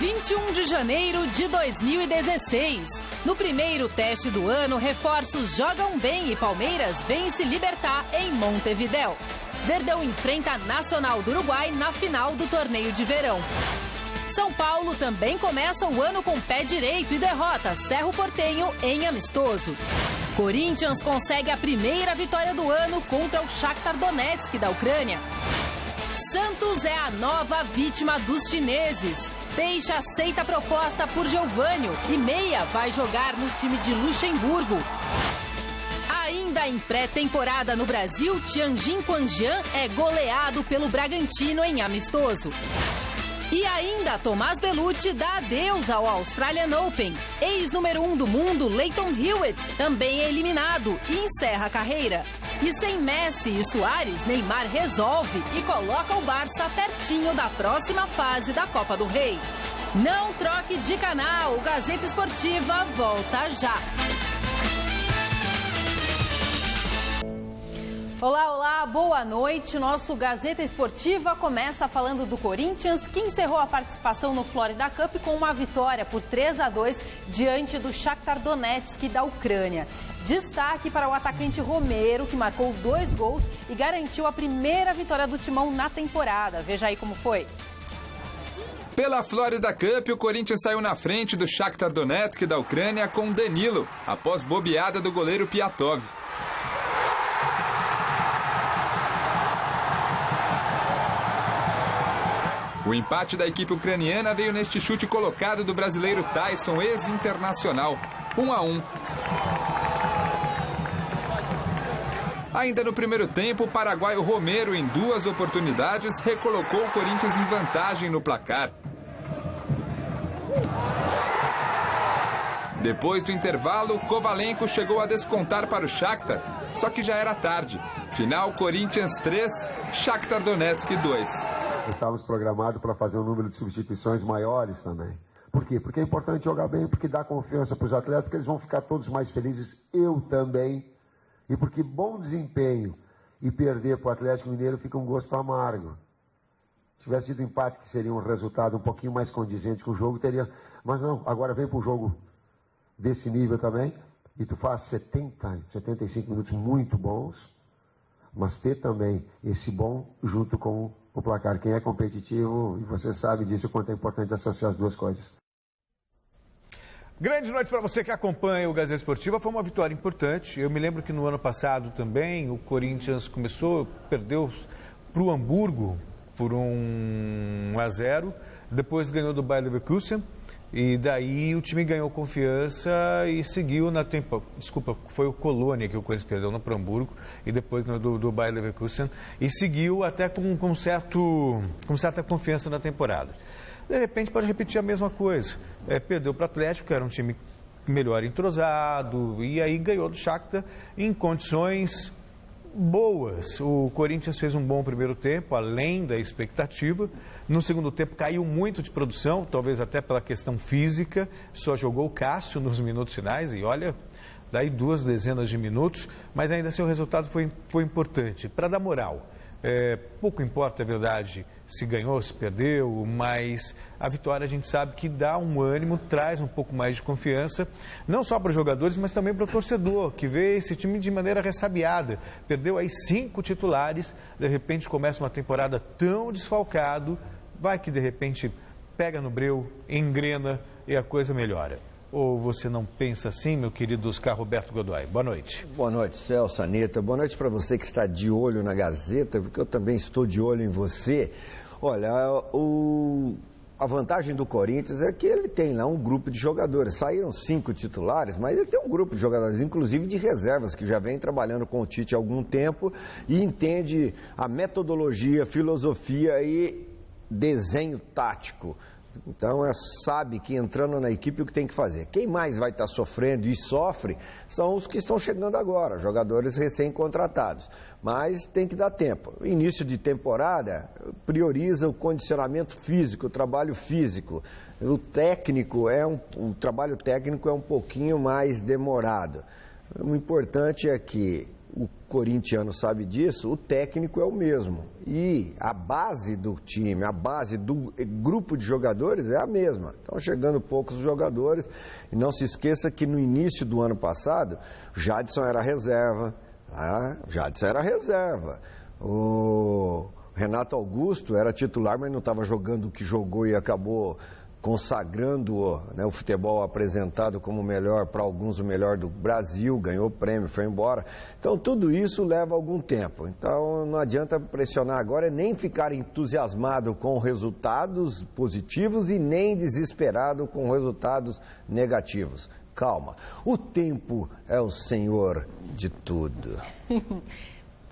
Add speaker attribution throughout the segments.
Speaker 1: 21 de janeiro de 2016. No primeiro teste do ano, reforços jogam bem e Palmeiras vence Libertad em Montevidéu. Verdão enfrenta Nacional do Uruguai na final do torneio de verão. São Paulo também começa o ano com pé direito e derrota Cerro Porteño em amistoso. Corinthians consegue a primeira vitória do ano contra o Shakhtar Donetsk da Ucrânia. Santos é a nova vítima dos chineses. Peixe aceita a proposta por Geovânio e Meia vai jogar no time de Luxemburgo. Ainda em pré-temporada no Brasil, Tianjin Quanjian é goleado pelo Bragantino em amistoso. E ainda, Tomás Bellucci dá adeus ao Australian Open. Ex-número 1 do mundo, Lleyton Hewitt, também é eliminado e encerra a carreira. E sem Messi e Suárez, Neymar resolve e coloca o Barça pertinho da próxima fase da Copa do Rei. Não troque de canal, o Gazeta Esportiva volta já. Olá, olá, boa noite. Nosso Gazeta Esportiva começa falando do Corinthians, que encerrou a participação no Florida Cup com uma vitória por 3-2 diante do Shakhtar Donetsk da Ucrânia. Destaque para o atacante Romero, que marcou 2 gols e garantiu a primeira vitória do Timão na temporada. Veja aí como foi.
Speaker 2: Pela Florida Cup, o Corinthians saiu na frente do Shakhtar Donetsk da Ucrânia com Danilo, após bobeada do goleiro Piatov. O empate da equipe ucraniana veio neste chute colocado do brasileiro Tyson, ex-internacional, 1-1. Ainda no primeiro tempo, o paraguaio Romero, em 2 oportunidades, recolocou o Corinthians em vantagem no placar. Depois do intervalo, Kovalenko chegou a descontar para o Shakhtar, só que já era tarde. Final, Corinthians 3, Shakhtar Donetsk 2.
Speaker 3: Estávamos programados para fazer um número de substituições maiores também. Por quê? Porque é importante jogar bem, porque dá confiança para os atletas, porque eles vão ficar todos mais felizes, eu também. E porque bom desempenho e perder para o Atlético Mineiro fica um gosto amargo. Se tivesse sido empate, que seria um resultado um pouquinho mais condizente com o jogo, teria... Mas não, agora vem para um jogo desse nível também, e tu faz 75 minutos muito bons, mas ter também esse bom junto com o placar. Quem é competitivo, e você sabe disso, o quanto é importante associar as duas coisas.
Speaker 4: Grande noite para você que acompanha o Gazeta Esportiva. Foi uma vitória importante. Eu me lembro que no ano passado também o Corinthians perdeu para o Hamburgo por 1-0. Depois ganhou do Bayer Leverkusen. E daí o time ganhou confiança e seguiu na temporada. Desculpa, foi o Colônia que o Corinthians perdeu no Hamburgo e depois ganhou do Bayer Leverkusen e seguiu até com certa confiança na temporada. De repente pode repetir a mesma coisa. Perdeu para o Atlético, que era um time melhor entrosado, e aí ganhou do Shakhtar em condições boas. O Corinthians fez um bom primeiro tempo, além da expectativa. No segundo tempo caiu muito de produção, talvez até pela questão física. Só jogou o Cássio nos minutos finais e olha, daí 2 dezenas de minutos, mas ainda assim o resultado foi importante. Para dar moral, pouco importa, é verdade, se ganhou, se perdeu, mas a vitória a gente sabe que dá um ânimo, traz um pouco mais de confiança, não só para os jogadores, mas também para o torcedor, que vê esse time de maneira ressabiada. Perdeu aí 5 titulares, de repente começa uma temporada tão desfalcado, vai que de repente pega no breu, engrena e a coisa melhora. Ou você não pensa assim, meu querido Oscar Roberto Godoy? Boa noite.
Speaker 5: Boa noite, Celso, Aneta. Boa noite para você que está de olho na Gazeta, porque eu também estou de olho em você. Olha, a vantagem do Corinthians é que ele tem lá um grupo de jogadores. Saíram 5 titulares, mas ele tem um grupo de jogadores, inclusive de reservas, que já vem trabalhando com o Tite há algum tempo e entende a metodologia, filosofia e desenho tático. Então, sabe que entrando na equipe o que tem que fazer. Quem mais vai estar sofrendo e sofre são os que estão chegando agora, jogadores recém-contratados. Mas tem que dar tempo. O início de temporada prioriza o condicionamento físico, o trabalho físico. O trabalho técnico é um pouquinho mais demorado. O importante é que o corintiano sabe disso, o técnico é o mesmo. E a base do time, a base do grupo de jogadores é a mesma. Estão chegando poucos jogadores. E não se esqueça que no início do ano passado, Jadson era reserva. O Renato Augusto era titular, mas não estava jogando o que jogou e acabou consagrando, né, o futebol apresentado como o melhor, para alguns o melhor do Brasil, ganhou o prêmio, foi embora. Então tudo isso leva algum tempo. Então não adianta pressionar agora, nem ficar entusiasmado com resultados positivos e nem desesperado com resultados negativos. Calma, o tempo é o senhor de tudo.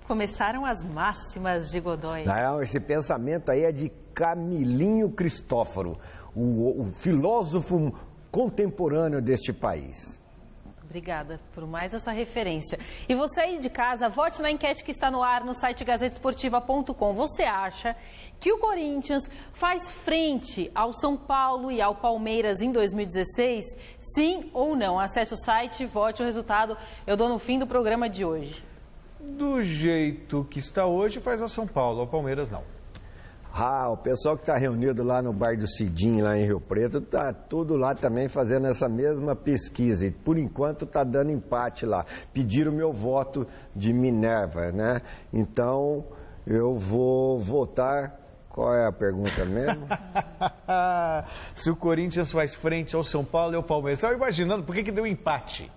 Speaker 1: Começaram as máximas de Godoy.
Speaker 5: Não, esse pensamento aí é de Camilinho Cristóforo, o filósofo contemporâneo deste país.
Speaker 1: Obrigada por mais essa referência. E você aí de casa, vote na enquete que está no ar no site gazetesportiva.com. Você acha que o Corinthians faz frente ao São Paulo e ao Palmeiras em 2016? Sim ou não? Acesse o site, vote o resultado. Eu dou no fim do programa de hoje.
Speaker 4: Do jeito que está hoje, faz a São Paulo, ao Palmeiras não.
Speaker 5: O pessoal que está reunido lá no bar do Cidinho, lá em Rio Preto, está tudo lá também fazendo essa mesma pesquisa. E por enquanto está dando empate lá. Pediram meu voto de Minerva, né? Então eu vou votar. Qual é a pergunta mesmo?
Speaker 4: Se o Corinthians faz frente ao São Paulo e ao Palmeiras. Estava imaginando por que deu empate?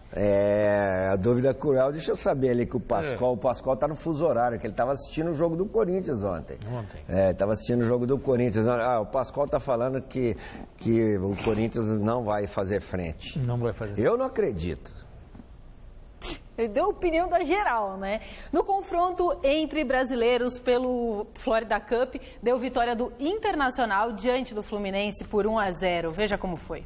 Speaker 5: A dúvida cruel. Deixa eu saber ali que o Pascoal tá no fuso horário, que ele estava assistindo o jogo do Corinthians ontem. Estava assistindo o jogo do Corinthians. O Pascoal tá falando que o Corinthians não vai fazer frente.
Speaker 4: Não vai fazer.
Speaker 5: Eu não acredito.
Speaker 1: Ele deu a opinião da geral, né? No confronto entre brasileiros pelo Florida Cup, deu vitória do Internacional diante do Fluminense por 1-0. Veja como foi.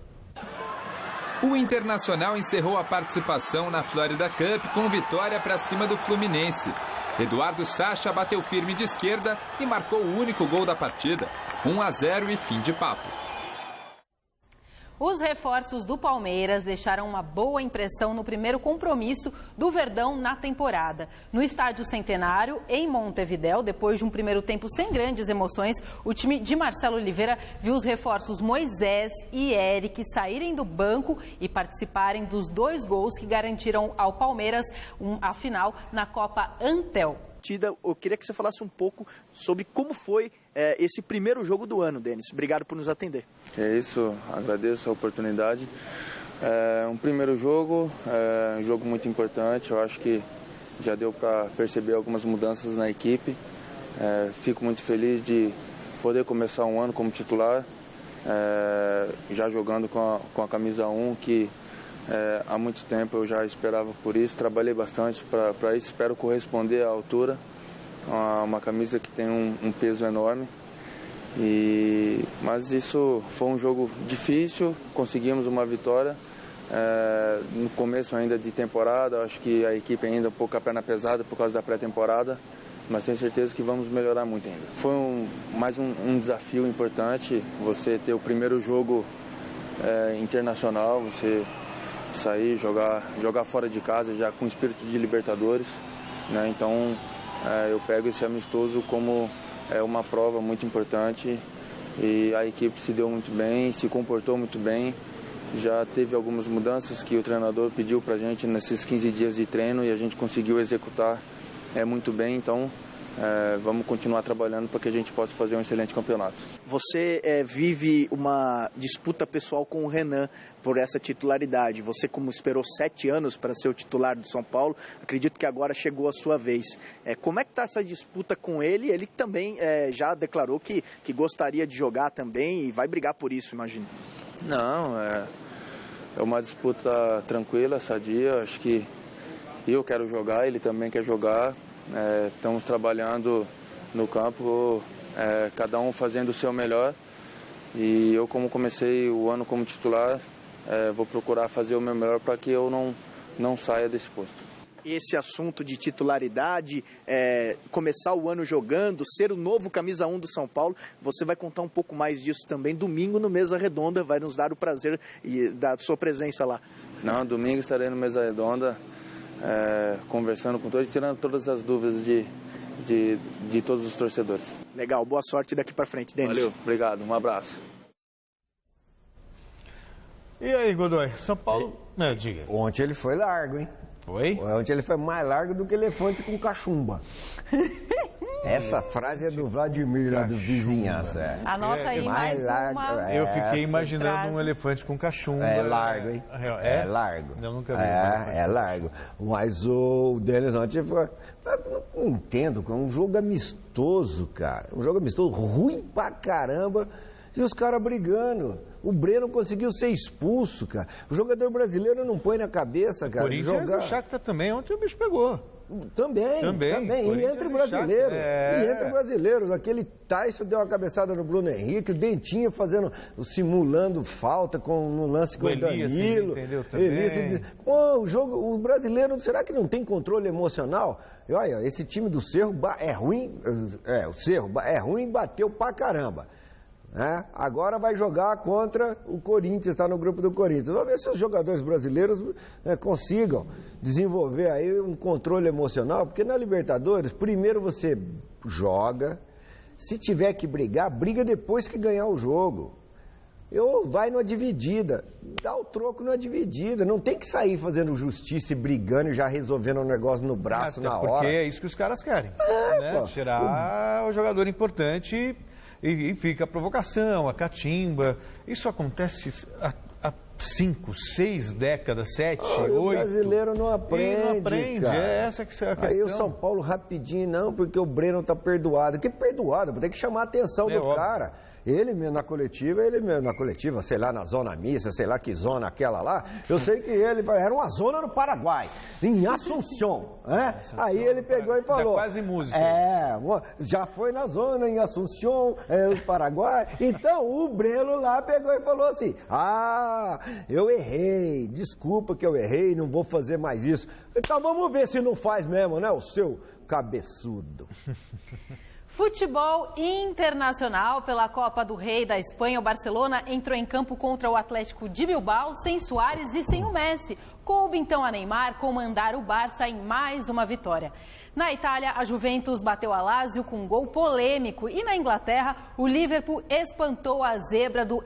Speaker 2: O Internacional encerrou a participação na Florida Cup com vitória para cima do Fluminense. Eduardo Sacha bateu firme de esquerda e marcou o único gol da partida. 1-0 e fim de papo.
Speaker 1: Os reforços do Palmeiras deixaram uma boa impressão no primeiro compromisso do Verdão na temporada. No Estádio Centenário, em Montevidéu, depois de um primeiro tempo sem grandes emoções, o time de Marcelo Oliveira viu os reforços Moisés e Eric saírem do banco e participarem dos 2 gols que garantiram ao Palmeiras a final na Copa Antel.
Speaker 6: Eu queria que você falasse um pouco sobre como foi esse primeiro jogo do ano, Denis. Obrigado por nos atender.
Speaker 7: É isso, agradeço a oportunidade. Um primeiro jogo, um jogo muito importante. Eu acho que já deu para perceber algumas mudanças na equipe. Fico muito feliz de poder começar um ano como titular, já jogando com a camisa 1, que há muito tempo eu já esperava por isso, trabalhei bastante para isso, espero corresponder à altura, uma camisa que tem um peso enorme, mas isso foi um jogo difícil, conseguimos uma vitória, no começo ainda de temporada, acho que a equipe ainda um pouco a perna pesada por causa da pré-temporada, mas tenho certeza que vamos melhorar muito ainda. Foi mais um desafio importante, você ter o primeiro jogo internacional, você sair, jogar fora de casa já com espírito de Libertadores, né? Então eu pego esse amistoso como uma prova muito importante e a equipe se deu muito bem, se comportou muito bem, já teve algumas mudanças que o treinador pediu para a gente nesses 15 dias de treino e a gente conseguiu executar muito bem, então vamos continuar trabalhando para que a gente possa fazer um excelente campeonato.
Speaker 6: Você vive uma disputa pessoal com o Renan por essa titularidade. Você, como esperou 7 anos para ser o titular do São Paulo, acredito que agora chegou a sua vez. Como é que está essa disputa com ele? Ele também já declarou que gostaria de jogar também e vai brigar por isso, imagino.
Speaker 7: Não, é uma disputa tranquila, sadia. Acho que eu quero jogar, ele também quer jogar. Estamos trabalhando no campo, cada um fazendo o seu melhor, e eu, como comecei o ano como titular, vou procurar fazer o meu melhor para que eu não saia desse posto.
Speaker 6: Esse assunto de titularidade, começar o ano jogando, ser o novo camisa 1 do São Paulo, você vai contar um pouco mais disso também domingo no Mesa Redonda, vai nos dar o prazer da sua presença lá.
Speaker 7: Não, domingo estarei no Mesa Redonda. conversando com todos, tirando todas as dúvidas de todos os torcedores.
Speaker 6: Legal, boa sorte daqui para frente, Denis.
Speaker 7: Valeu, obrigado, um abraço.
Speaker 4: E aí, Godoy, São Paulo... Não, diga.
Speaker 5: Ontem ele foi largo, hein?
Speaker 4: Foi?
Speaker 5: Ontem ele foi mais largo do que elefante com cachumba. Essa frase é do Vladimir, lá do Vizinhança.
Speaker 1: Anota aí mais uma.
Speaker 4: Eu fiquei imaginando um elefante com cachumba.
Speaker 5: É largo, hein?
Speaker 4: É
Speaker 5: largo.
Speaker 4: Eu nunca vi.
Speaker 5: É largo. Mas o Denis ontem foi... Não entendo, é um jogo amistoso, cara. Um jogo amistoso ruim pra caramba. E os caras brigando. O Breno conseguiu ser expulso, cara. O jogador brasileiro não põe na cabeça, cara.
Speaker 4: Corinthians e Shakhtar também. Ontem o bicho pegou.
Speaker 5: Também. E entre brasileiros. E entre brasileiros. Aquele Tyson deu uma cabeçada no Bruno Henrique, o Dentinho simulando falta no lance com o Danilo.
Speaker 4: Entendeu também.
Speaker 5: Pô, o brasileiro, será que não tem controle emocional? E olha, esse time do Cerro é ruim. O Cerro é ruim, bateu pra caramba. Agora vai jogar contra o Corinthians, está no grupo do Corinthians. Vamos ver se os jogadores brasileiros consigam desenvolver aí um controle emocional, porque na Libertadores, primeiro você joga, se tiver que brigar, briga depois que ganhar o jogo. Vai numa dividida, dá o troco numa dividida, não tem que sair fazendo justiça e brigando e já resolvendo um negócio no braço na hora.
Speaker 4: Porque é isso que os caras querem, né? Tirar o jogador importante... E fica a provocação, a catimba. Isso acontece há 5, 6 décadas, 7, 8.
Speaker 5: O brasileiro não aprende.
Speaker 4: Não aprende,
Speaker 5: cara.
Speaker 4: Essa que é a questão.
Speaker 5: Aí o São Paulo rapidinho, não, porque o Breno tá perdoado. Que perdoado? Vou ter que chamar a atenção do
Speaker 4: óbvio.
Speaker 5: cara. Ele mesmo na coletiva, sei lá, na zona mista, sei lá que zona aquela lá, eu sei que ele era uma zona no Paraguai, em Assunção, né? Aí ele pegou e falou...
Speaker 4: Já quase música.
Speaker 5: Já foi na zona, em Assunção, no Paraguai. Então, o Breno lá pegou e falou assim, eu errei, desculpa que eu errei, não vou fazer mais isso. Então vamos ver se não faz mesmo, né, o seu cabeçudo.
Speaker 1: Futebol internacional pela Copa do Rei da Espanha. O Barcelona entrou em campo contra o Atlético de Bilbao sem Suárez e sem o Messi. Coube então a Neymar comandar o Barça em mais uma vitória. Na Itália, a Juventus bateu a Lazio com um gol polêmico. E na Inglaterra, o Liverpool espantou a zebra do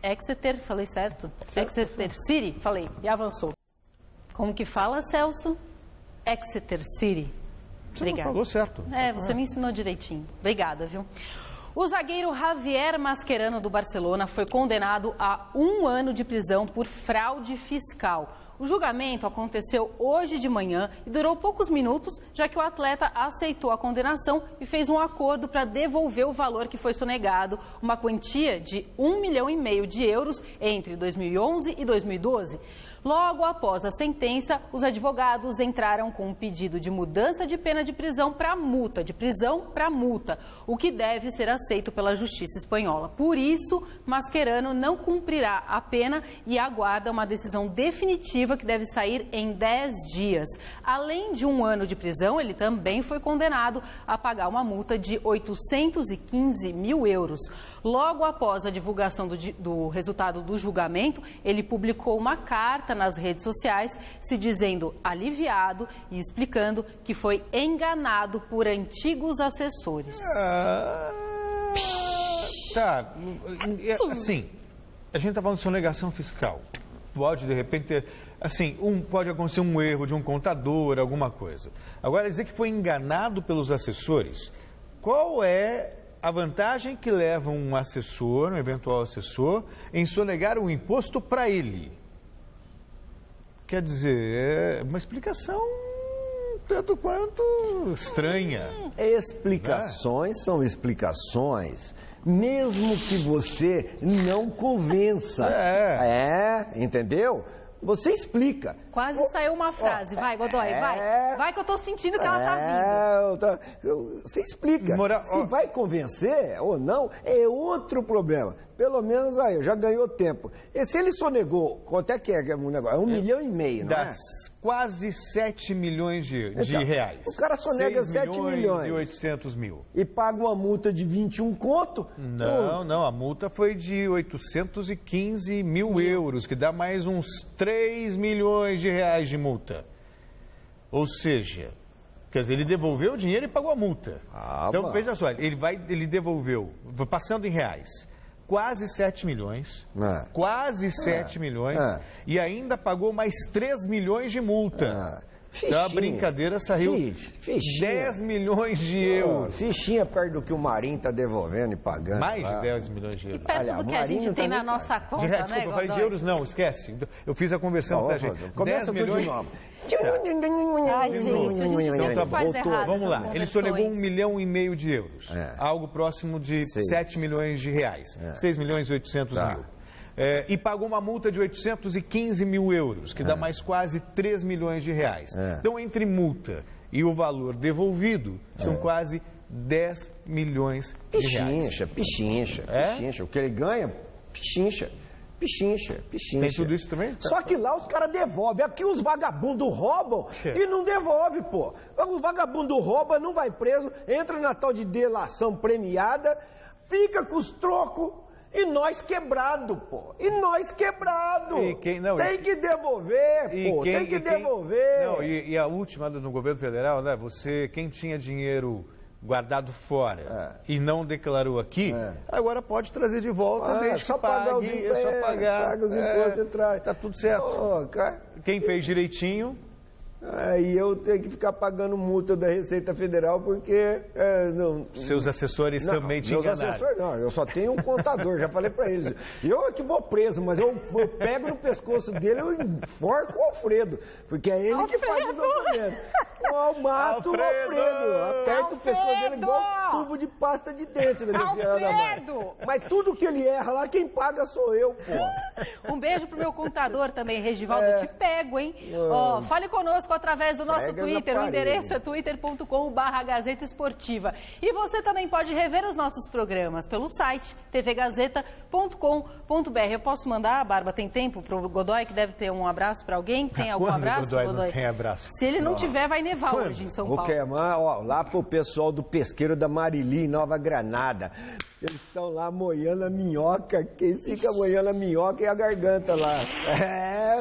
Speaker 1: Exeter, falei certo? Exeter City, falei, e avançou. Como que fala, Celso? Exeter City. Obrigada.
Speaker 4: Falou certo.
Speaker 1: Você me ensinou direitinho. Obrigada, viu? O zagueiro Javier Mascherano do Barcelona foi condenado a 1 ano de prisão por fraude fiscal. O julgamento aconteceu hoje de manhã e durou poucos minutos, já que o atleta aceitou a condenação e fez um acordo para devolver o valor que foi sonegado, uma quantia de 1,5 milhão de euros entre 2011 e 2012. Logo após a sentença, os advogados entraram com um pedido de mudança de pena de prisão para multa, o que deve ser aceito pela Justiça espanhola. Por isso, Mascherano não cumprirá a pena e aguarda uma decisão definitiva que deve sair em 10 dias. Além de 1 ano de prisão, ele também foi condenado a pagar uma multa de 815 mil euros. Logo após a divulgação do resultado do julgamento, ele publicou uma carta nas redes sociais, se dizendo aliviado e explicando que foi enganado por antigos assessores.
Speaker 4: Assim, a gente está falando de sonegação fiscal. Pode, de repente, ter, assim, pode acontecer um erro de um contador, alguma coisa. Agora, dizer que foi enganado pelos assessores, qual é a vantagem que leva um assessor, um eventual assessor, em sonegar um imposto para ele? Quer dizer, é uma explicação tanto quanto estranha.
Speaker 5: Explicações são explicações, mesmo que você não convença. Entendeu? Você explica.
Speaker 1: Quase saiu uma frase. Vai, Godoy, vai. Vai que eu tô sentindo que ela tá vindo.
Speaker 5: Você explica. Se vai convencer ou não, é outro problema. Pelo menos aí, já ganhou tempo. E se ele sonegou, quanto é que é um negócio? É 1,5 milhão, não
Speaker 4: das quase 7 milhões de reais.
Speaker 5: O cara sonega 7 milhões.
Speaker 4: E 800 mil.
Speaker 5: E paga uma multa de 21 conto?
Speaker 4: Não, a multa foi de 815 mil euros, que dá mais uns 3 milhões de reais de multa. Ou seja, quer dizer, ele devolveu o dinheiro e pagou a multa. Então, veja só, ele devolveu, passando em reais, quase 7 milhões, quase 7 milhões, e ainda pagou mais 3 milhões de multa. Então a brincadeira saiu 10 milhões de euros.
Speaker 5: Fichinha perto do que o Marinho está devolvendo e pagando.
Speaker 4: Mais de 10 milhões de euros.
Speaker 1: E perto do que a gente tem na nossa conta, né,
Speaker 4: desculpa, eu falei de euros, não, esquece. Eu fiz a conversão, tá, gente? 10 milhões...
Speaker 1: Ai, gente, a gente sempre faz errado.
Speaker 4: Vamos lá, ele sonegou 1,5 milhão de euros. Algo próximo de 7 milhões de reais. 6 milhões e 800 mil. E pagou uma multa de 815 mil euros, que dá mais quase 3 milhões de reais. Então, entre multa e o valor devolvido, são quase 10 milhões de reais.
Speaker 5: Pichincha. O que ele ganha, pichincha.
Speaker 4: Tem tudo isso também?
Speaker 8: Só que lá os caras devolvem. Aqui os vagabundos roubam e não devolve, pô. O vagabundo rouba, não vai preso, entra na tal de delação premiada, fica com os trocos. E nós quebrado, pô. Tem que devolver, pô. Tem que devolver.
Speaker 4: E a última no governo federal, né? Quem tinha dinheiro guardado fora e não declarou aqui, agora pode trazer de volta, desde que pague, é só pagar.
Speaker 8: Paga os impostos e traz.
Speaker 4: Tá tudo certo. Quem fez direitinho...
Speaker 8: Aí eu tenho que ficar pagando multa da Receita Federal porque...
Speaker 4: Seus assessores também te enganaram. Assessores,
Speaker 8: não, eu só tenho um contador, já falei pra eles. Eu é que vou preso, mas eu pego no pescoço dele e enforco o Alfredo, porque é ele que faz os documentos. Eu mato o Alfredo, aperto o pescoço dele igual tubo de pasta de dente. Mas tudo que ele erra lá, quem paga sou eu, pô.
Speaker 1: Um beijo pro meu contador também, Regivaldo, te pego, hein? Fale conosco através do nosso Twitter, o endereço é twitter.com/Gazeta Esportiva. E você também pode rever os nossos programas pelo site tvgazeta.com.br. Eu posso mandar, Barba, tem tempo pro Godoy, que deve ter um abraço para alguém? Tem algum abraço,
Speaker 4: Godoy? Não tem abraço.
Speaker 1: Se ele não tiver, vai nevar hoje em São Paulo.
Speaker 5: Lá pro pessoal do pesqueiro da Marili, em Nova Granada. Eles estão lá moendo a minhoca. Quem fica moendo a minhoca é a garganta lá.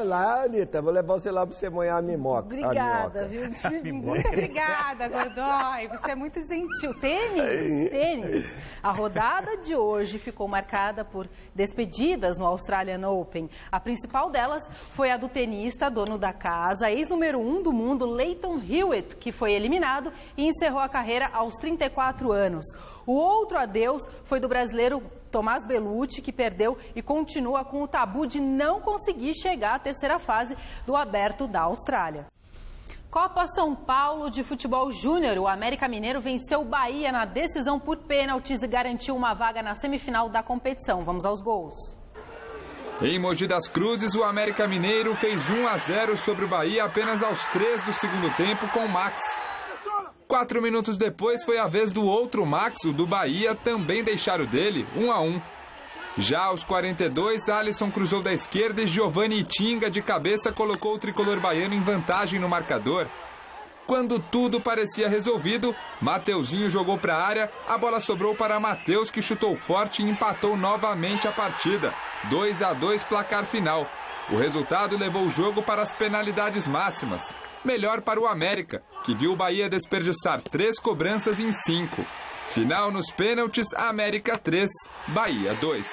Speaker 5: Lá, Anitta. Vou levar você lá pra você moer a minhoca.
Speaker 1: Obrigada, viu? Muito obrigada, Godoy. Você é muito gentil. Tênis. A rodada de hoje ficou marcada por despedidas no Australian Open. A principal delas foi a do tenista, dono da casa, ex-número 1 do mundo, Lleyton Hewitt, que foi eliminado e encerrou a carreira aos 34 anos. O outro adeus foi do brasileiro Tomás Bellucci, que perdeu e continua com o tabu de não conseguir chegar à terceira fase do Aberto da Austrália. Copa São Paulo de Futebol Júnior. O América Mineiro venceu o Bahia na decisão por pênaltis e garantiu uma vaga na semifinal da competição. Vamos aos gols.
Speaker 2: Em Mogi das Cruzes, o América Mineiro fez 1-0 sobre o Bahia apenas aos 3 do segundo tempo com o Max. 4 minutos depois foi a vez do outro Max, o do Bahia, também deixar o dele, 1-1. Já aos 42, Alisson cruzou da esquerda e Giovanni Itinga de cabeça colocou o tricolor baiano em vantagem no marcador. Quando tudo parecia resolvido, Mateuzinho jogou para a área, a bola sobrou para Matheus, que chutou forte e empatou novamente a partida. 2-2 placar final. O resultado levou o jogo para as penalidades máximas. Melhor para o América, que viu o Bahia desperdiçar 3 cobranças em 5. Final nos pênaltis, América 3, Bahia 2.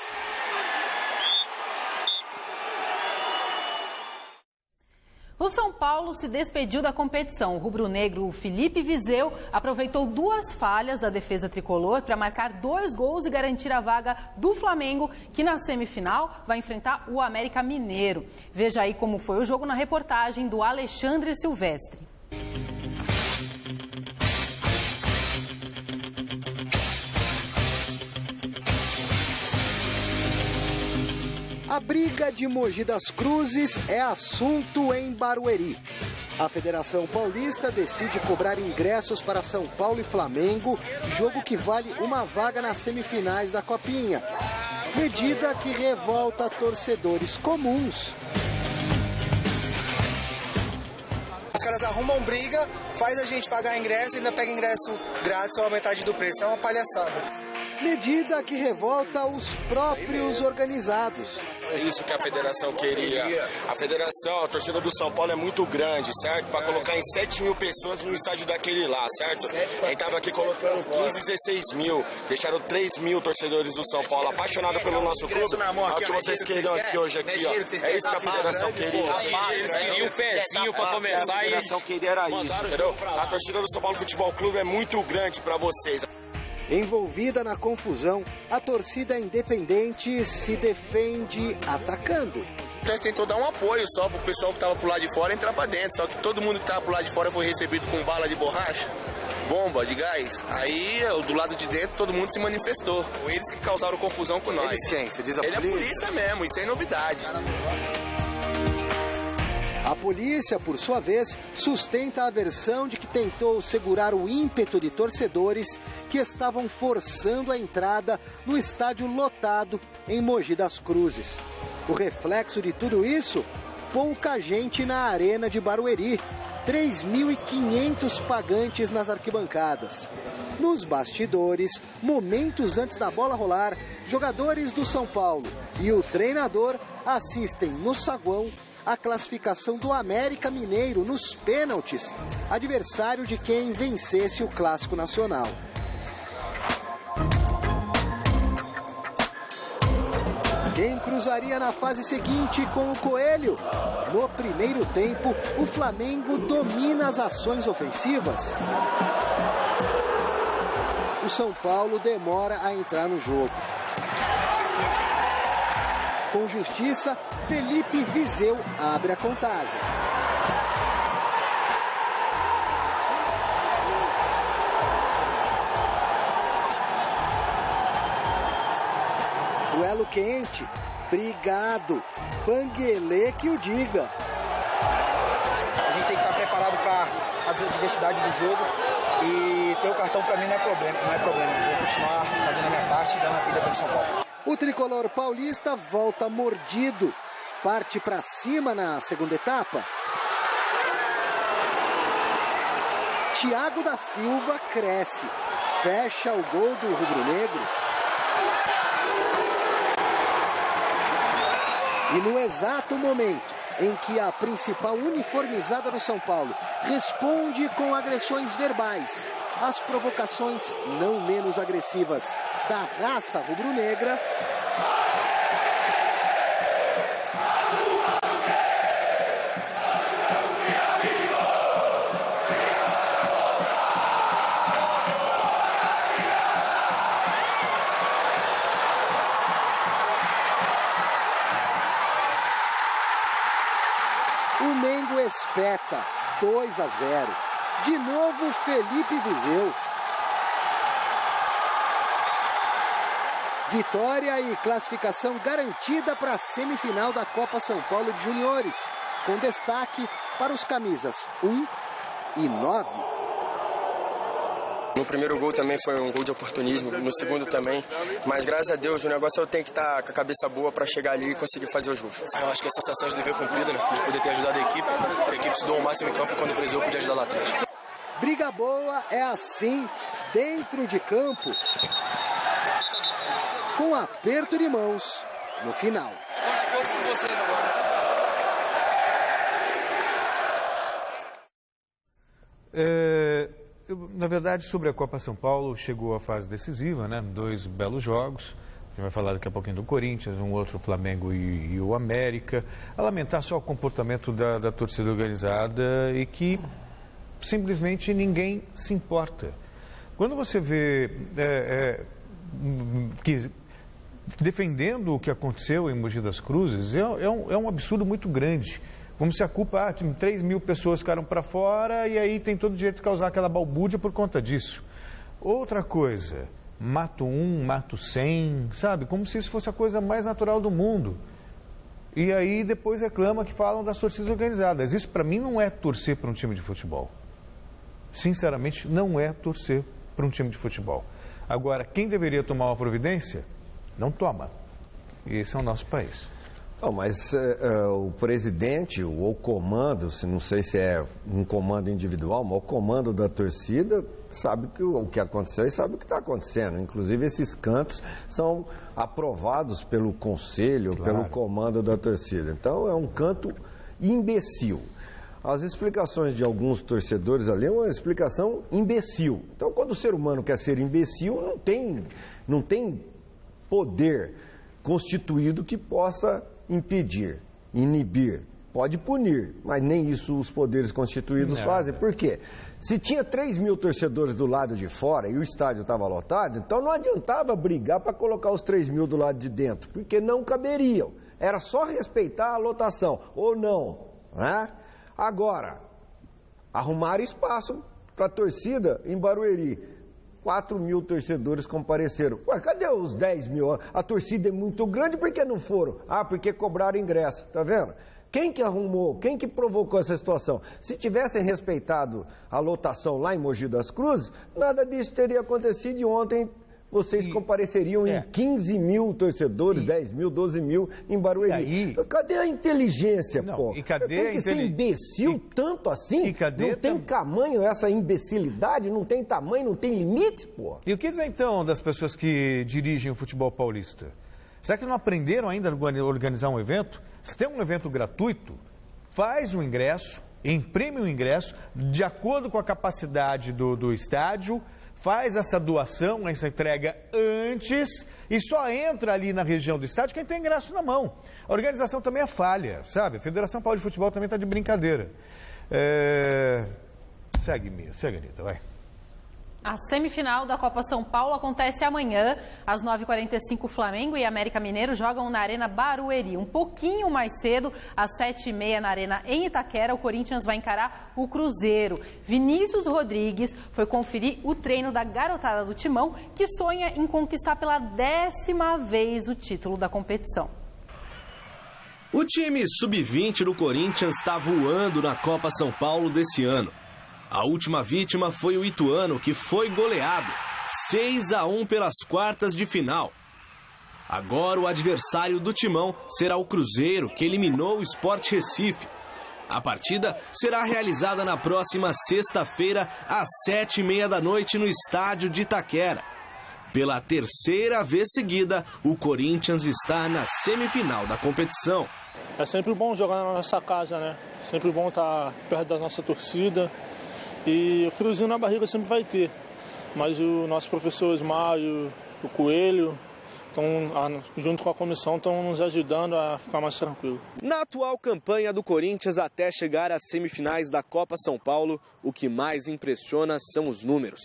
Speaker 1: O São Paulo se despediu da competição. O rubro-negro Felipe Viseu aproveitou 2 falhas da defesa tricolor para marcar 2 gols e garantir a vaga do Flamengo, que na semifinal vai enfrentar o América Mineiro. Veja aí como foi o jogo na reportagem do Alexandre Silvestre.
Speaker 9: A briga de Mogi das Cruzes é assunto em Barueri. A Federação Paulista decide cobrar ingressos para São Paulo e Flamengo, jogo que vale uma vaga nas semifinais da Copinha. Medida que revolta torcedores comuns.
Speaker 10: Os caras arrumam briga, faz a gente pagar ingresso e ainda pega ingresso grátis ou a metade do preço. É uma palhaçada.
Speaker 9: Medida que revolta os próprios organizados.
Speaker 11: É isso que a federação queria. A federação, a torcida do São Paulo é muito grande, certo? Para colocar em 7 mil pessoas no estádio daquele lá, certo? A gente tava aqui colocando 15, 16 mil. Deixaram 3 mil torcedores do São Paulo apaixonados pelo nosso clube. Olha o que vocês queriam aqui hoje, aqui, ó. É isso que a federação queria.
Speaker 12: Eles queriam um pezinho para começar.
Speaker 11: A federação queria era isso, entendeu? A torcida do São Paulo Futebol Clube é muito grande para vocês.
Speaker 9: Envolvida na confusão, a torcida independente se defende atacando.
Speaker 12: Nós tentou dar um apoio só pro pessoal que estava pro lado de fora entrar para dentro, só que todo mundo que estava pro lado de fora foi recebido com bala de borracha, bomba de gás. Aí, do lado de dentro, todo mundo se manifestou. Eles que causaram confusão com nós.
Speaker 11: Eles quem? Você diz a
Speaker 12: polícia?
Speaker 11: Ele
Speaker 12: é a polícia mesmo, isso é novidade.
Speaker 9: A polícia, por sua vez, sustenta a versão de que tentou segurar o ímpeto de torcedores que estavam forçando a entrada no estádio lotado em Mogi das Cruzes. O reflexo de tudo isso? Pouca gente na arena de Barueri, 3.500 pagantes nas arquibancadas. Nos bastidores, momentos antes da bola rolar, jogadores do São Paulo e o treinador assistem no saguão a classificação do América Mineiro nos pênaltis, adversário de quem vencesse o Clássico Nacional. Quem cruzaria na fase seguinte com o Coelho? No primeiro tempo, o Flamengo domina as ações ofensivas. O São Paulo demora a entrar no jogo. Com justiça, Felipe Viseu abre a contagem. Duelo quente, brigado, Banguelê que o diga.
Speaker 13: A gente tem que estar preparado para as adversidades do jogo e ter o cartão para mim não é problema. Vou continuar fazendo a minha parte e dando a vida para o São Paulo.
Speaker 9: O tricolor paulista volta mordido, parte para cima na segunda etapa. Thiago da Silva cresce, fecha o gol do rubro-negro. E no exato momento em que a principal uniformizada do São Paulo responde com agressões verbais, as provocações não menos agressivas da raça rubro-negra, o Mengo espeta 2-0. De novo Felipe Viseu. Vitória e classificação garantida para a semifinal da Copa São Paulo de Juniores, com destaque para os camisas 1 e 9.
Speaker 14: No primeiro gol também foi um gol de oportunismo, no segundo também, mas graças a Deus o negócio eu tenho que estar com a cabeça boa para chegar ali e conseguir fazer os gols.
Speaker 12: Eu acho que a sensação de dever cumprido, né? De poder ter ajudado a equipe se doou o máximo em campo quando precisou, podia ajudar lá atrás.
Speaker 9: Briga boa é assim, dentro de campo, com aperto de mãos no final.
Speaker 4: Na verdade, sobre a Copa São Paulo, chegou a fase decisiva, né? 2 belos jogos. A gente vai falar daqui a pouquinho do Corinthians, um outro Flamengo e o América. A lamentar só o comportamento da torcida organizada e que simplesmente ninguém se importa. Quando você vê que defendendo o que aconteceu em Mogi das Cruzes, é um absurdo muito grande. Como se a culpa, 3 mil pessoas ficaram para fora e aí tem todo o direito de causar aquela balbúrdia por conta disso. Outra coisa, mato 1, mato 100, sabe? Como se isso fosse a coisa mais natural do mundo. E aí depois reclama que falam das torcidas organizadas. Isso para mim não é torcer para um time de futebol. Sinceramente, não é torcer para um time de futebol. Agora, quem deveria tomar uma providência, não toma. E esse é o nosso país.
Speaker 5: Não, mas o presidente, o comando, não sei se é um comando individual, mas o comando da torcida sabe o que aconteceu e sabe o que está acontecendo. Inclusive, esses cantos são aprovados pelo conselho, pelo comando da torcida. Então, é um canto imbecil. As explicações de alguns torcedores ali é uma explicação imbecil. Então, quando o ser humano quer ser imbecil, não tem poder constituído que possa impedir, inibir, pode punir, mas nem isso os poderes constituídos fazem. Por quê? Se tinha 3 mil torcedores do lado de fora e o estádio estava lotado, então não adiantava brigar para colocar os 3 mil do lado de dentro, porque não caberiam. Era só respeitar a lotação, ou não, né? Agora, arrumar espaço para a torcida em Barueri. 4 mil torcedores compareceram. Ué, cadê os 10 mil? A torcida é muito grande, por que não foram? Ah, porque cobraram ingresso, tá vendo? Quem que arrumou, quem que provocou essa situação? Se tivessem respeitado a lotação lá em Mogi das Cruzes, nada disso teria acontecido e ontem vocês compareceriam em 15 mil torcedores, 10 mil, 12 mil em Barueri. Cadê a inteligência, pô?
Speaker 4: E cadê
Speaker 5: tem que ser imbecil tanto assim? Não tem tamanho essa imbecilidade? Não tem tamanho, não tem limite, pô?
Speaker 4: E o que dizer então das pessoas que dirigem o futebol paulista? Será que não aprenderam ainda a organizar um evento? Se tem um evento gratuito, faz o ingresso, imprime o ingresso de acordo com a capacidade do estádio, faz essa doação, essa entrega antes e só entra ali na região do estádio quem tem ingresso na mão. A organização também é falha, sabe? A Federação Paulista de Futebol também está de brincadeira. Segue, Anitta, vai.
Speaker 1: A semifinal da Copa São Paulo acontece amanhã, às 9h45, Flamengo e América Mineiro jogam na Arena Barueri. Um pouquinho mais cedo, às 7h30, na Arena em Itaquera, o Corinthians vai encarar o Cruzeiro. Vinícius Rodrigues foi conferir o treino da garotada do Timão, que sonha em conquistar pela 10ª vez o título da competição.
Speaker 15: O time sub-20 do Corinthians está voando na Copa São Paulo desse ano. A última vítima foi o Ituano, que foi goleado 6-1 pelas quartas de final. Agora o adversário do Timão será o Cruzeiro, que eliminou o Sport Recife. A partida será realizada na próxima sexta-feira, às 7h30 da noite, no estádio de Itaquera. Pela 3ª vez seguida, o Corinthians está na semifinal da competição.
Speaker 16: É sempre bom jogar na nossa casa, né? Sempre bom estar perto da nossa torcida. E o friozinho na barriga sempre vai ter. Mas o nosso professor Osmar e o Coelho, junto com a comissão, estão nos ajudando a ficar mais tranquilo.
Speaker 15: Na atual campanha do Corinthians até chegar às semifinais da Copa São Paulo, o que mais impressiona são os números.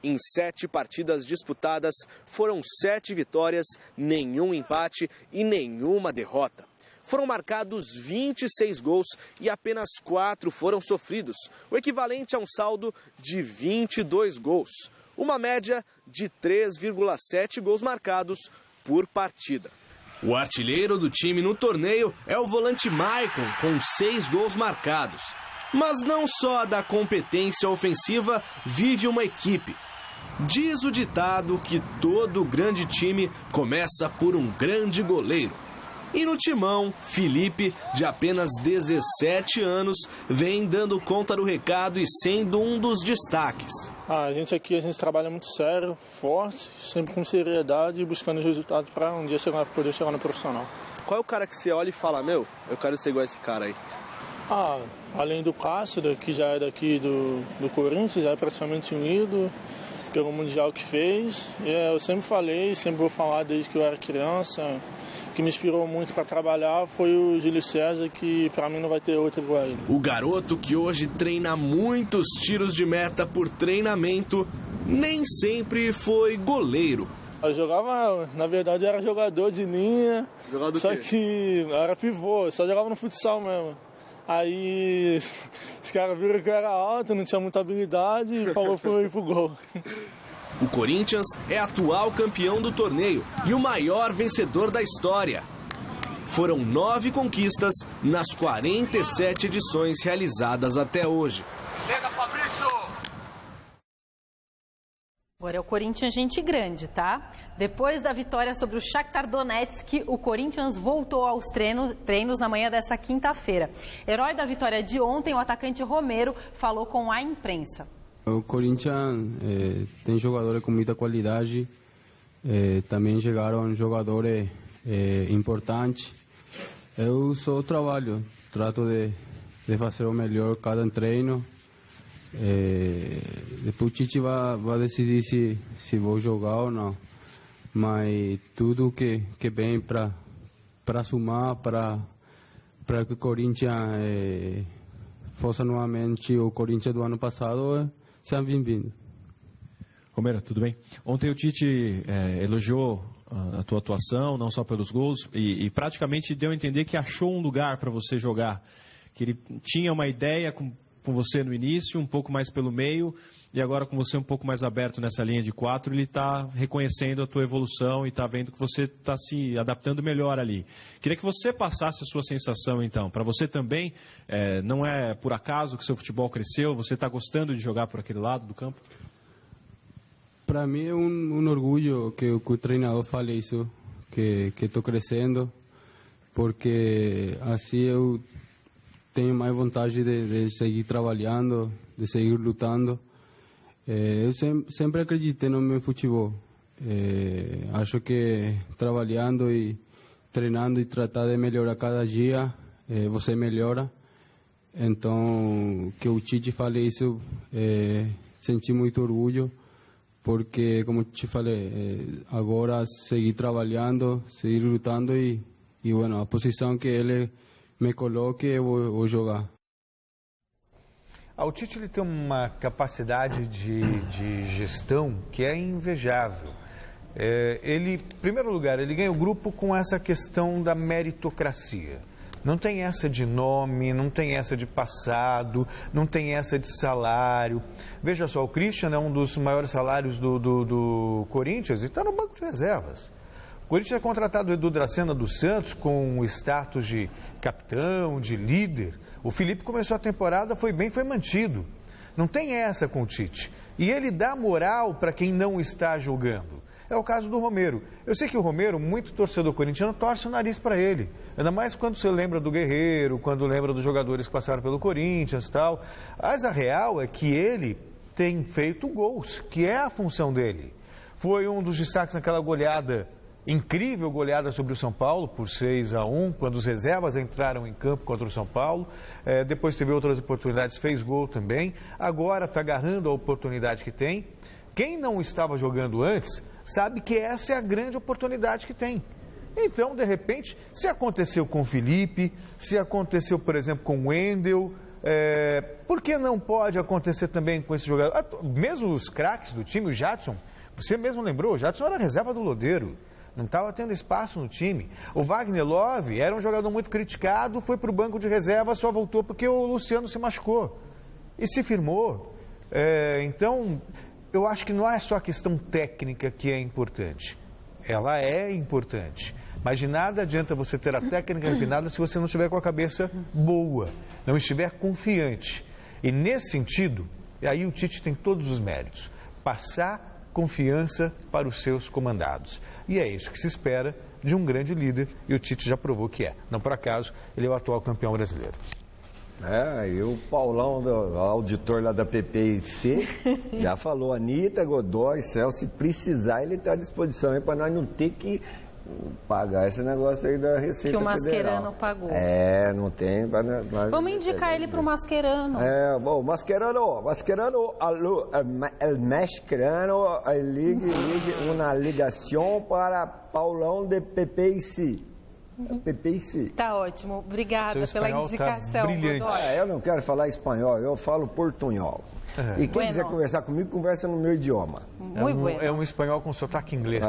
Speaker 15: Em 7 partidas disputadas, foram 7 vitórias, nenhum empate e nenhuma derrota. Foram marcados 26 gols e apenas 4 foram sofridos, o equivalente a um saldo de 22 gols. Uma média de 3,7 gols marcados por partida. O artilheiro do time no torneio é o volante Maicon, com 6 gols marcados. Mas não só da competência ofensiva vive uma equipe. Diz o ditado que todo grande time começa por um grande goleiro. E no Timão, Felipe, de apenas 17 anos, vem dando conta do recado e sendo um dos destaques.
Speaker 16: A gente trabalha muito sério, forte, sempre com seriedade e buscando os resultados para um dia poder chegar no profissional.
Speaker 15: Qual é o cara que você olha e fala, eu quero ser igual a esse cara aí?
Speaker 16: Além do Cássio, que já é daqui do Corinthians, já é praticamente unido pelo Mundial que fez. Eu sempre falei, sempre vou falar desde que eu era criança, que me inspirou muito para trabalhar foi o Júlio César, que para mim não vai ter outro igual a ele.
Speaker 15: O garoto que hoje treina muitos tiros de meta por treinamento, nem sempre foi goleiro.
Speaker 16: Eu jogava, na verdade, era jogador de linha, só que era pivô, só jogava no futsal mesmo. Aí os caras viram que eu era alto, não tinha muita habilidade e falou pro gol.
Speaker 15: O Corinthians é atual campeão do torneio e o maior vencedor da história. Foram 9 conquistas nas 47 edições realizadas até hoje.
Speaker 17: Agora é o Corinthians gente grande, tá? Depois da vitória sobre o Shakhtar Donetsk, o Corinthians voltou aos treinos na manhã dessa quinta-feira. Herói da vitória de ontem, o atacante Romero falou com a imprensa.
Speaker 18: O Corinthians tem jogadores com muita qualidade, também chegaram jogadores importantes. Eu só trabalho, trato de fazer o melhor cada treino. Depois o Tite vai decidir se vou jogar ou não, mas tudo que vem para somar, para que o Corinthians fosse novamente o Corinthians do ano passado, sejam bem-vindos.
Speaker 19: Romero, tudo bem? Ontem o Tite elogiou a tua atuação, não só pelos gols, e praticamente deu a entender que achou um lugar para você jogar, que ele tinha uma ideia com você no início, um pouco mais pelo meio, e agora com você um pouco mais aberto nessa linha de 4, ele está reconhecendo a tua evolução e está vendo que você está se adaptando melhor ali. Queria que você passasse a sua sensação, então. Para você também, não é por acaso que seu futebol cresceu? Você está gostando de jogar por aquele lado do campo?
Speaker 18: Para mim é um orgulho que o treinador fale isso, que estou crescendo, porque assim eu tenho mais vontade de seguir trabalhando, de seguir lutando. Eu sempre acreditei no meu futebol. Acho que trabalhando e treinando e tratar de melhorar cada dia, você melhora. Então, que o Tite fale isso, senti muito orgulho, porque, como te falei, agora seguir trabalhando, seguir lutando e bueno, a posição que ele me coloque, eu vou jogar.
Speaker 4: O Tite ele tem uma capacidade de gestão que é invejável. Ele, em primeiro lugar, ele ganha o grupo com essa questão da meritocracia. Não tem essa de nome, não tem essa de passado, não tem essa de salário. Veja só, o Christian é um dos maiores salários do Corinthians e está no banco de reservas. O Corinthians é contratado o Edu Dracena dos Santos com o status de capitão, de líder. O Felipe começou a temporada, foi bem, foi mantido. Não tem essa com o Tite. E ele dá moral para quem não está jogando. É o caso do Romero. Eu sei que o Romero, muito torcedor corintiano, torce o nariz para ele. Ainda mais quando você lembra do Guerreiro, quando lembra dos jogadores que passaram pelo Corinthians e tal. Mas a real é que ele tem feito gols, que é a função dele. Foi um dos destaques naquela goleada, incrível goleada sobre o São Paulo, por 6-1, quando os reservas entraram em campo contra o São Paulo. Depois teve outras oportunidades, fez gol também. Agora está agarrando a oportunidade que tem. Quem não estava jogando antes sabe que essa é a grande oportunidade que tem. Então, de repente, se aconteceu com o Felipe, se aconteceu, por exemplo, com o Wendel, por que não pode acontecer também com esse jogador? Mesmo os craques do time, o Jadson, você mesmo lembrou, o Jadson era reserva do Lodeiro, não estava tendo espaço no time. O Wagner Love era um jogador muito criticado, foi para o banco de reserva, só voltou porque o Luciano se machucou e se firmou. Então, eu acho que não é só a questão técnica que é importante. Ela é importante. Mas de nada adianta você ter a técnica refinada se você não estiver com a cabeça boa, não estiver confiante. E nesse sentido, aí o Tite tem todos os méritos. Passar confiança para os seus comandados. E é isso que se espera de um grande líder, e o Tite já provou que é. Não por acaso, ele é o atual campeão brasileiro.
Speaker 5: E o Paulão, o auditor lá da PPIC, já falou, Anitta, Godoy, Celso, se precisar, ele está à disposição aí para nós não ter que pagar esse negócio aí da Receita Federal.
Speaker 17: Que o Mascherano pagou.
Speaker 5: Não tem.
Speaker 17: Vamos indicar ele para o Mascherano.
Speaker 5: Bom, Mascherano, alô, el Mascherano, ligue uma ligação para Paulão de PPIC. PPIC.
Speaker 17: Tá ótimo, obrigada pela indicação.
Speaker 5: Tá brilhante. Eu não quero falar espanhol, eu falo portunhol. E quem quiser conversar comigo, conversa no meu idioma.
Speaker 4: É um espanhol com sotaque inglês.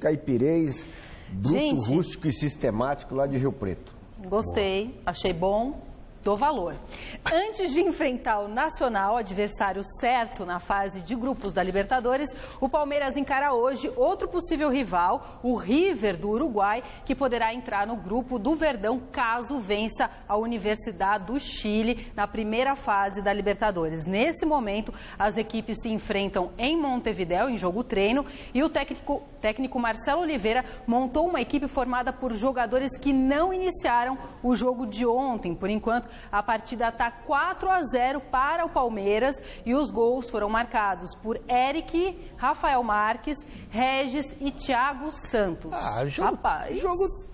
Speaker 5: Caipirês, bruto, rústico e sistemático lá de Rio Preto.
Speaker 17: Gostei, achei bom. do valor. Antes de enfrentar o Nacional, adversário certo na fase de grupos da Libertadores, o Palmeiras encara hoje outro possível rival, o River do Uruguai, que poderá entrar no grupo do Verdão caso vença a Universidade do Chile na primeira fase da Libertadores. Nesse momento, as equipes se enfrentam em Montevidéu, em jogo treino, e o técnico Marcelo Oliveira montou uma equipe formada por jogadores que não iniciaram o jogo de ontem. Por enquanto, a partida está 4-0 para o Palmeiras e os gols foram marcados por Eric, Rafael Marques, Regis e Thiago Santos.
Speaker 4: Jogo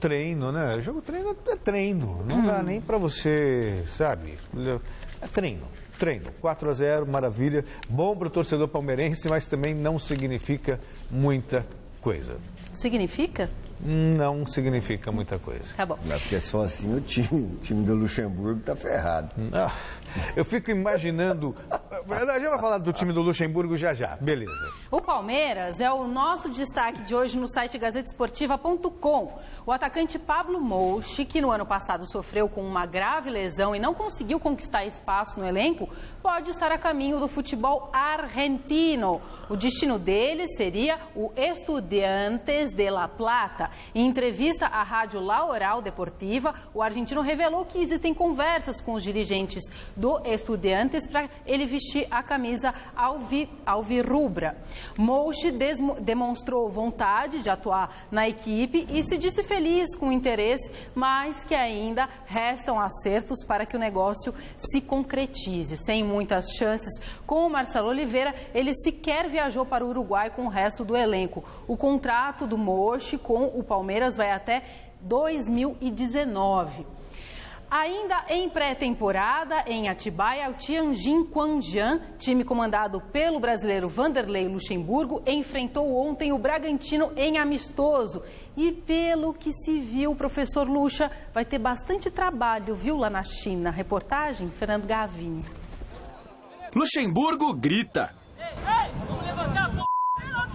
Speaker 4: treino, né? Jogo treino é treino. Não dá nem para você, sabe? É treino. 4-0, maravilha. Bom para o torcedor palmeirense, mas também não significa muita coisa.
Speaker 17: Significa?
Speaker 4: Não significa muita coisa.
Speaker 17: Tá bom.
Speaker 5: Porque se for assim, o time do Luxemburgo tá ferrado.
Speaker 4: Eu fico imaginando... A gente vai falar do time do Luxemburgo já. Beleza.
Speaker 17: O Palmeiras é o nosso destaque de hoje no site gazetesportiva.com. O atacante Pablo Mouchi, que no ano passado sofreu com uma grave lesão e não conseguiu conquistar espaço no elenco, pode estar a caminho do futebol argentino. O destino dele seria o Estudiantes de La Plata. Em entrevista à rádio La Oral Deportiva, o argentino revelou que existem conversas com os dirigentes do Estudiantes para ele vestir a camisa alvirrubra. Mouchi demonstrou vontade de atuar na equipe e se disse feliz com o interesse, mas que ainda restam acertos para que o negócio se concretize. Sem muitas chances com o Marcelo Oliveira, ele sequer viajou para o Uruguai com o resto do elenco. O contrato do Mouchi com o Palmeiras vai até 2019. Ainda em pré-temporada, em Atibaia, o Tianjin Quanjian, time comandado pelo brasileiro Vanderlei Luxemburgo, enfrentou ontem o Bragantino em amistoso. E pelo que se viu, o professor Lucha vai ter bastante trabalho, viu, lá na China. Reportagem, Fernando Gavini.
Speaker 20: Luxemburgo grita.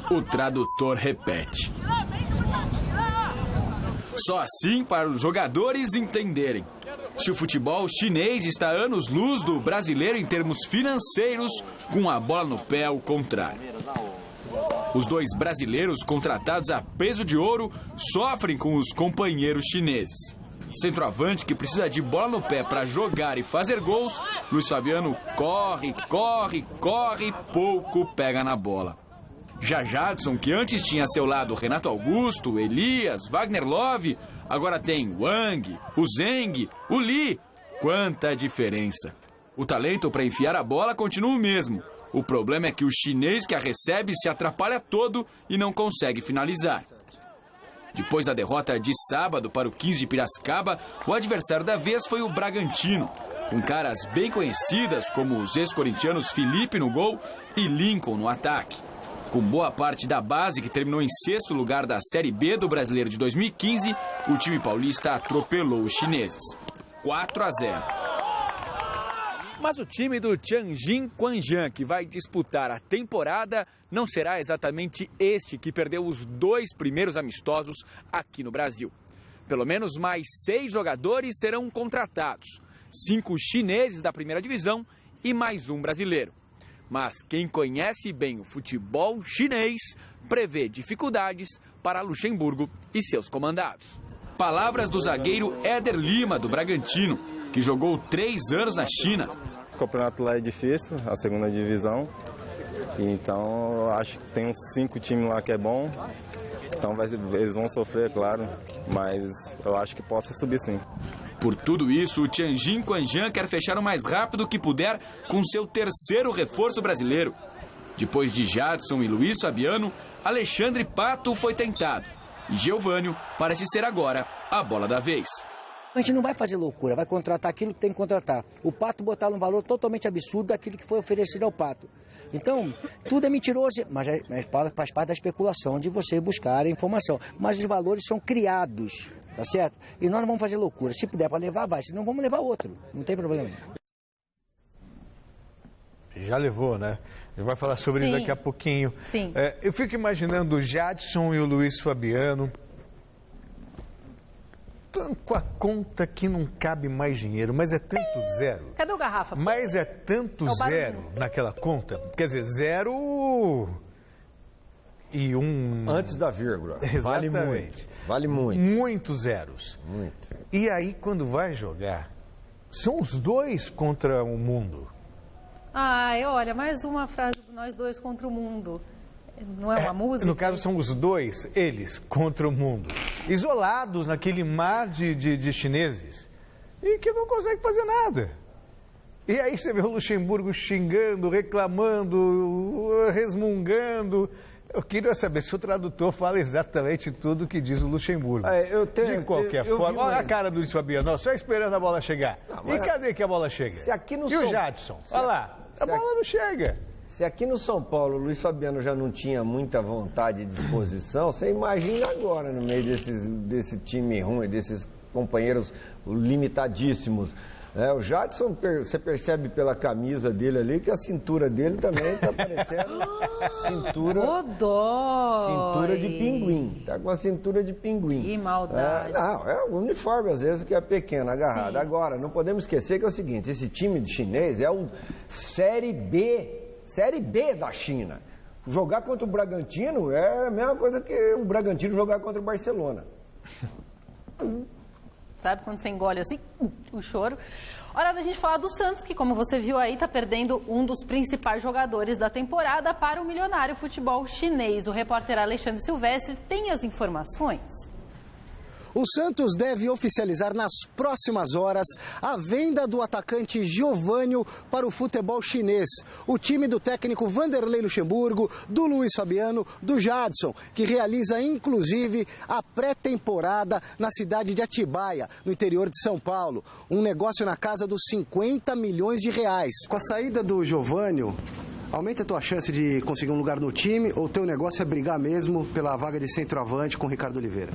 Speaker 20: O tradutor repete. Só assim para os jogadores entenderem. Se o futebol chinês está anos-luz do brasileiro em termos financeiros, com a bola no pé ao contrário. Os dois brasileiros contratados a peso de ouro sofrem com os companheiros chineses. Centroavante que precisa de bola no pé para jogar e fazer gols, Luiz Fabiano corre, pouco pega na bola. Já Jadson, que antes tinha a seu lado Renato Augusto, Elias, Wagner Love, agora tem Wang, o Zeng, o Li. Quanta diferença! O talento para enfiar a bola continua o mesmo. O problema é que o chinês que a recebe se atrapalha todo e não consegue finalizar. Depois da derrota de sábado para o 15 de Piracicaba, o adversário da vez foi o Bragantino, com caras bem conhecidas como os ex-corintianos Felipe no gol e Lincoln no ataque. Com boa parte da base que terminou em 6º lugar da Série B do Brasileiro de 2015, o time paulista atropelou os chineses. 4-0.
Speaker 2: Mas o time do Tianjin Quanjian, que vai disputar a temporada, não será exatamente este que perdeu os 2 primeiros amistosos aqui no Brasil. Pelo menos mais 6 jogadores serão contratados, 5 chineses da primeira divisão e mais um brasileiro. Mas quem conhece bem o futebol chinês prevê dificuldades para Luxemburgo e seus comandados. Palavras do zagueiro Éder Lima, do Bragantino, que jogou 3 anos na China.
Speaker 21: O campeonato lá é difícil, a segunda divisão. Então, eu acho que tem uns 5 times lá que é bom. Então, eles vão sofrer, claro, mas eu acho que possa subir sim.
Speaker 20: Por tudo isso, o Tianjin Quanjian quer fechar o mais rápido que puder com seu 3º reforço brasileiro. Depois de Jadson e Luiz Fabiano, Alexandre Pato foi tentado. E Geovânio parece ser agora a bola da vez.
Speaker 22: A gente não vai fazer loucura, vai contratar aquilo que tem que contratar. O Pato botar um valor totalmente absurdo daquilo que foi oferecido ao Pato. Então, tudo é mentiroso, mas faz parte da especulação de você buscar a informação. Mas os valores são criados, tá certo? E nós não vamos fazer loucura. Se puder para levar, vai. Se não, vamos levar outro. Não tem problema.
Speaker 4: Já levou, né? Ele vai falar sobre isso daqui a pouquinho.
Speaker 17: Sim.
Speaker 4: Eu fico imaginando o Jadson e o Luiz Fabiano com a conta que não cabe mais dinheiro, mas é tanto zero.
Speaker 17: Cadê o garrafa?
Speaker 4: Mas é tanto zero naquela conta. Quer dizer, 0 e 1...
Speaker 5: Antes da vírgula.
Speaker 4: Exatamente.
Speaker 5: Vale muito. Vale muito.
Speaker 4: Muitos zeros.
Speaker 5: Muito.
Speaker 4: E aí, quando vai jogar, são os dois contra o mundo.
Speaker 17: Ai, olha, mais uma frase do Nós Dois contra o Mundo. Não é uma música?
Speaker 4: No caso, são os dois, eles, contra o mundo. Isolados naquele mar de chineses. E que não conseguem fazer nada. E aí você vê o Luxemburgo xingando, reclamando, resmungando. Eu queria saber se o tradutor fala exatamente tudo o que diz o Luxemburgo. De qualquer forma, olha a cara do Luiz Fabiano, só esperando a bola chegar. E cadê que a bola chega? E o Jadson? Olha lá, a bola não chega.
Speaker 5: Se aqui no São Paulo o Luiz Fabiano já não tinha muita vontade e disposição, você imagina agora no meio desse time ruim, desses companheiros limitadíssimos. O Jadson, você percebe pela camisa dele ali que a cintura dele também está parecendo cintura de pinguim. Está com a cintura de pinguim.
Speaker 17: Que maldade.
Speaker 5: O uniforme às vezes que é pequeno, agarrado.
Speaker 17: Sim.
Speaker 5: Agora, não podemos esquecer que é o seguinte, esse time de chinês é o Série B da China. Jogar contra o Bragantino é a mesma coisa que o Bragantino jogar contra o Barcelona.
Speaker 17: Sabe quando você engole assim, o choro? Hora da gente falar do Santos, que como você viu aí, está perdendo um dos principais jogadores da temporada para o milionário futebol chinês. O repórter Alexandre Silvestre tem as informações.
Speaker 9: O Santos deve oficializar nas próximas horas a venda do atacante Giovânio para o futebol chinês. O time do técnico Vanderlei Luxemburgo, do Luiz Fabiano, do Jadson, que realiza inclusive a pré-temporada na cidade de Atibaia, no interior de São Paulo. Um negócio na casa dos 50 milhões de reais. Com a saída do Giovânio, aumenta a tua chance de conseguir um lugar no time ou teu negócio é brigar mesmo pela vaga de centroavante com o Ricardo Oliveira?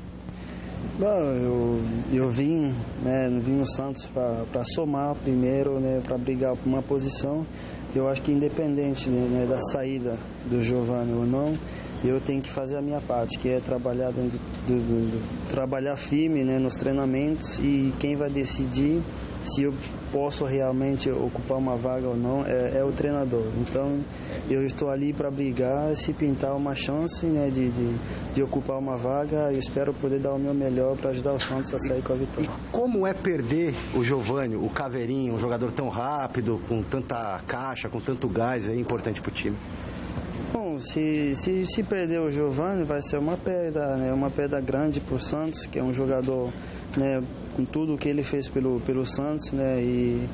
Speaker 3: Bom, eu vim no Santos para somar primeiro, para brigar por uma posição. Eu acho que independente da saída do Giovânio ou não, eu tenho que fazer a minha parte, que é trabalhar trabalhar firme nos treinamentos, e quem vai decidir se eu posso realmente ocupar uma vaga ou não é o treinador. Então eu estou ali para brigar, se pintar uma chance de ocupar uma vaga, eu espero poder dar o meu melhor para ajudar o Santos a sair com a vitória.
Speaker 9: E como é perder o Giovânio, o Caveirinho, um jogador tão rápido, com tanta caixa, com tanto gás, é importante para o time?
Speaker 3: Bom, se perder o Giovânio vai ser uma perda grande para o Santos, que é um jogador com tudo o que ele fez pelo Santos, e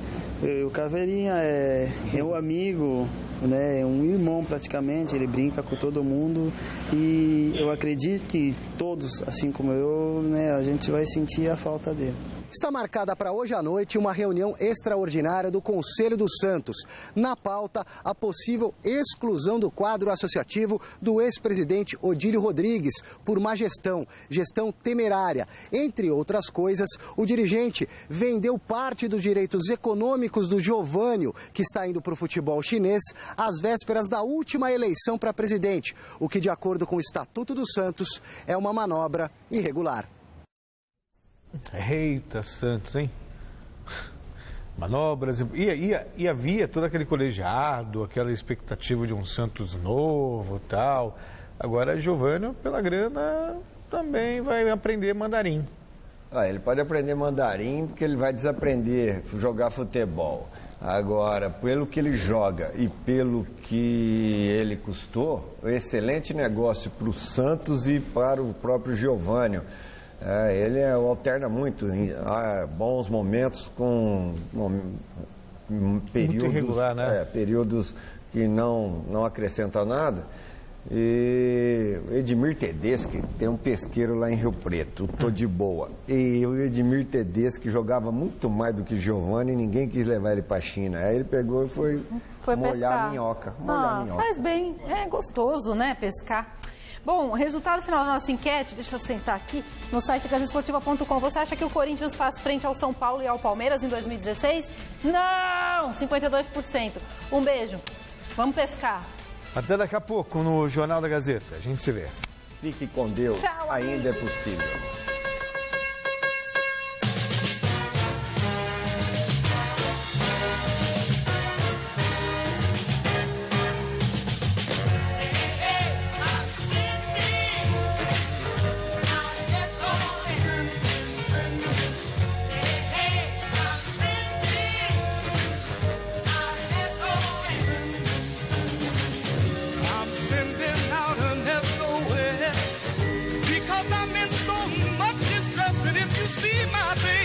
Speaker 3: o Caveirinha é um amigo, é um irmão praticamente, ele brinca com todo mundo, e eu acredito que todos, assim como eu, a gente vai sentir a falta dele. Está marcada para hoje à noite uma reunião extraordinária do Conselho do Santos. Na pauta, a possível exclusão do quadro associativo do ex-presidente Odílio Rodrigues por má gestão temerária. Entre outras coisas, o dirigente vendeu parte dos direitos econômicos do Giovânio, que está indo para o futebol chinês, às vésperas da última eleição para presidente, o que, de acordo com o Estatuto do Santos, é uma manobra irregular.
Speaker 4: Eita, Santos, hein? Manobras. E havia todo aquele colegiado, aquela expectativa de um Santos novo e tal. Agora, Giovânio, pela grana, também vai aprender mandarim.
Speaker 5: Ele pode aprender mandarim porque ele vai desaprender a jogar futebol. Agora, pelo que ele joga e pelo que ele custou, um excelente negócio para o Santos e para o próprio Giovânio. Ele alterna muito, bons momentos com períodos, muito irregular, né? Períodos que não acrescentam nada. E o Edmir Tedeschi tem um pesqueiro lá em Rio Preto, tô de boa. E o Edmir Tedeschi jogava muito mais do que Giovânio e ninguém quis levar ele para a China. Aí ele pegou e foi molhar a minhoca.
Speaker 17: Faz bem, é gostoso, né, pescar. Bom, o resultado final da nossa enquete, deixa eu sentar aqui, no site gazesportiva.com. Você acha que o Corinthians faz frente ao São Paulo e ao Palmeiras em 2016? Não! 52%. Um beijo. Vamos pescar.
Speaker 4: Até daqui a pouco no Jornal da Gazeta. A gente se vê.
Speaker 5: Fique com Deus.
Speaker 17: Tchau,
Speaker 5: ainda é possível.
Speaker 6: 'cause I'm in so much distress, and if you see my baby